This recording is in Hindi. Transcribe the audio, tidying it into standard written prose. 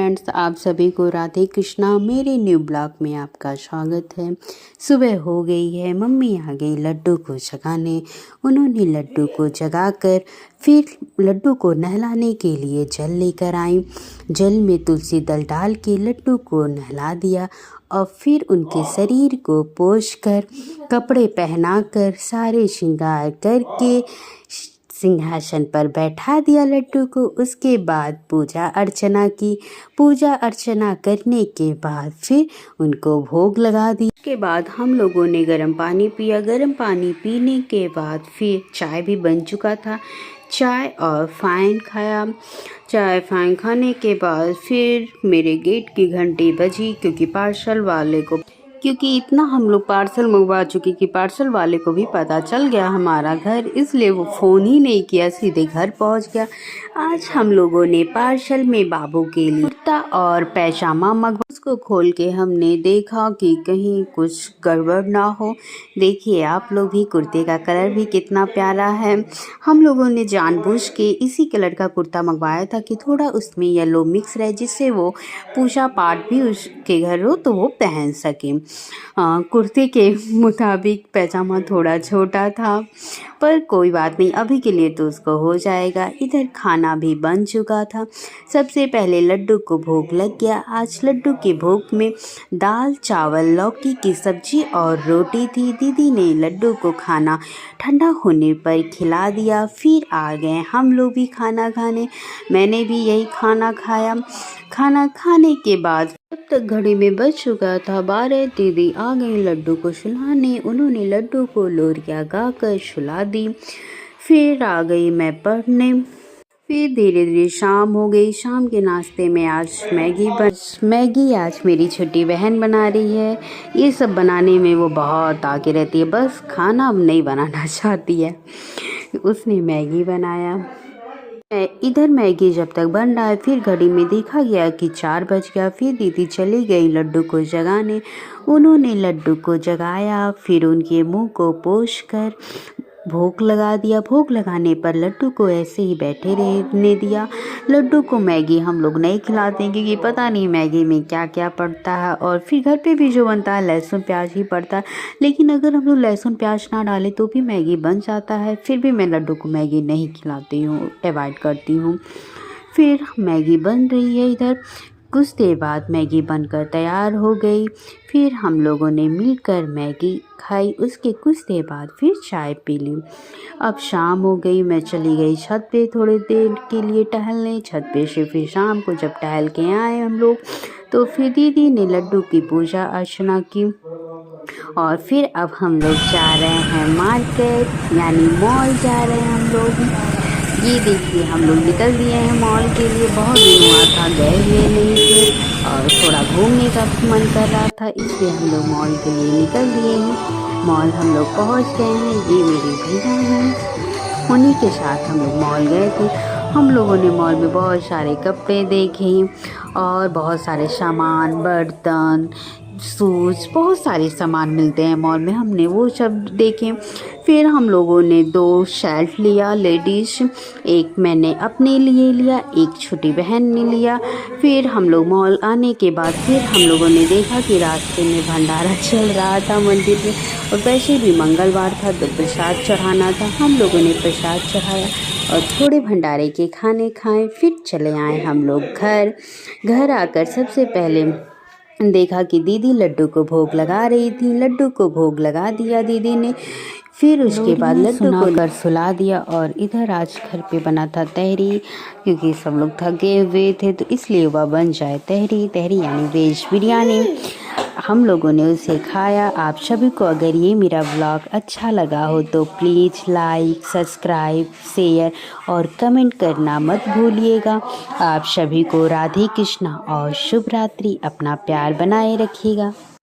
फ्रेंड्स, आप सभी को राधे कृष्णा। मेरे न्यू ब्लॉग में आपका स्वागत है। सुबह हो गई है, मम्मी आ गई लड्डू को जगाने। उन्होंने लड्डू को जगाकर फिर लड्डू को नहलाने के लिए जल लेकर आई। जल में तुलसी दल डाल के लड्डू को नहला दिया और फिर उनके शरीर को पोंछकर कपड़े पहनाकर सारे श्रृंगार करके सिंहासन पर बैठा दिया लड्डू को। उसके बाद पूजा अर्चना की। पूजा अर्चना करने के बाद फिर उनको भोग लगा दी। उसके बाद हम लोगों ने गर्म पानी पिया। गर्म पानी पीने के बाद फिर चाय भी बन चुका था। चाय और फाइन खाया। चाय फाइन खाने के बाद फिर मेरे गेट की घंटी बजी, क्योंकि इतना हम लोग पार्सल मंगवा चुके कि पार्सल वाले को भी पता चल गया हमारा घर, इसलिए वो फ़ोन ही नहीं किया, सीधे घर पहुंच गया। आज हम लोगों ने पार्सल में बाबू के लिए कुर्ता और पैजामा मंगवा। उसको खोल के हमने देखा कि कहीं कुछ गड़बड़ ना हो। देखिए आप लोग भी, कुर्ते का कलर भी कितना प्यारा है। हम लोगों ने जानबूझ के इसी कलर का कुर्ता मंगवाया था कि थोड़ा उसमें येलो मिक्स रहे, जिससे वो पूजा पाठ भी उसके घर हो तो वो पहन सके। कुर्ते के मुताबिक पैजामा थोड़ा छोटा था, पर कोई बात नहीं, अभी के लिए तो उसको हो जाएगा। इधर खाना भी बन चुका था। सबसे पहले लड्डू को भोग लग गया। आज लड्डू के भोग में दाल चावल लौकी की सब्जी और रोटी थी। दीदी ने लड्डू को खाना ठंडा होने पर खिला दिया। फिर आ गए हम लोग भी खाना खाने। मैंने भी यही खाना खाया। खाना खाने के बाद तब तक घड़ी में बज चुका था 12। दीदी आ गई लड्डू को सुलाने। उन्होंने लड्डू को लोरिया गाकर सुला दी। फिर आ गई मैं पढ़ने। फिर धीरे धीरे शाम हो गई। शाम के नाश्ते में आज मैगी आज मेरी छोटी बहन बना रही है। ये सब बनाने में वो बहुत आगे रहती है, बस खाना अब नहीं बनाना चाहती है। उसने मैगी बनाया। इधर मैगी जब तक बन रहा है, फिर घड़ी में देखा गया कि 4 बज गया। फिर दीदी चली गई लड्डू को जगाने। उन्होंने लड्डू को जगाया, फिर उनके मुंह को पोंछकर भोग लगा दिया। भोग लगाने पर लड्डू को ऐसे ही बैठे रहने दिया। लड्डू को मैगी हम लोग नहीं खिलाते हैं, क्योंकि पता नहीं मैगी में क्या क्या पड़ता है, और फिर घर पे भी जो बनता है लहसुन प्याज ही पड़ता है। लेकिन अगर हम लोग लहसुन प्याज ना डालें तो भी मैगी बन जाता है। फिर भी मैं लड्डू को मैगी नहीं खिलाती हूँ, अवॉइड करती हूँ। फिर मैगी बन रही है। इधर कुछ देर बाद मैगी बनकर तैयार हो गई। फिर हम लोगों ने मिलकर मैगी खाई। उसके कुछ देर बाद फिर चाय पी ली। अब शाम हो गई। मैं चली गई छत पे थोड़ी देर के लिए टहलने। छत पे से फिर शाम को जब टहल के आए हम लोग, तो फिर दीदी ने लड्डू की पूजा अर्चना की। और फिर अब हम लोग जा रहे हैं मार्केट, यानी मॉल जा रहे हैं हम लोग। ये देखिए हम लोग निकल दिए हैं मॉल के लिए। बहुत दिन हुआ था गए हुए नहीं थे, और थोड़ा घूमने का मन कर रहा था, इसलिए हम लोग मॉल के लिए निकल दिए हैं। मॉल हम लोग पहुंच गए हैं। ये मेरी भैया हैं, उन्हीं के साथ हम लोग मॉल गए थे। हम लोगों ने मॉल में बहुत सारे कपड़े देखे और बहुत सारे सामान, बर्तन, शूज़, बहुत सारे सामान मिलते हैं मॉल में, हमने वो सब देखे। फिर हम लोगों ने 2 शर्ट लिया लेडीज़, एक मैंने अपने लिए लिया, एक छोटी बहन ने लिया। फिर हम लोग मॉल आने के बाद फिर हम लोगों ने देखा कि रास्ते में भंडारा चल रहा था मंदिर में, और वैसे भी मंगलवार था तो प्रसाद चढ़ाना था। हम लोगों ने प्रसाद चढ़ाया और थोड़े भंडारे के खाने खाए। फिर चले आए हम लोग घर आकर सबसे पहले देखा कि दीदी लड्डू को भोग लगा रही थी। लड्डू को भोग लगा दिया दीदी ने। फिर उसके बाद लड्डू को कर सुला दिया। और इधर आज घर पे बना था तहरी, क्योंकि सब लोग थके हुए थे, तो इसलिए वह बन जाए तहरी यानी वेज बिरयानी। हम लोगों ने उसे खाया। आप सभी को अगर ये मेरा व्लॉग अच्छा लगा हो तो प्लीज़ लाइक, सब्सक्राइब, शेयर और कमेंट करना मत भूलिएगा। आप सभी को राधे कृष्णा और शुभ रात्रि। अपना प्यार बनाए रखिएगा।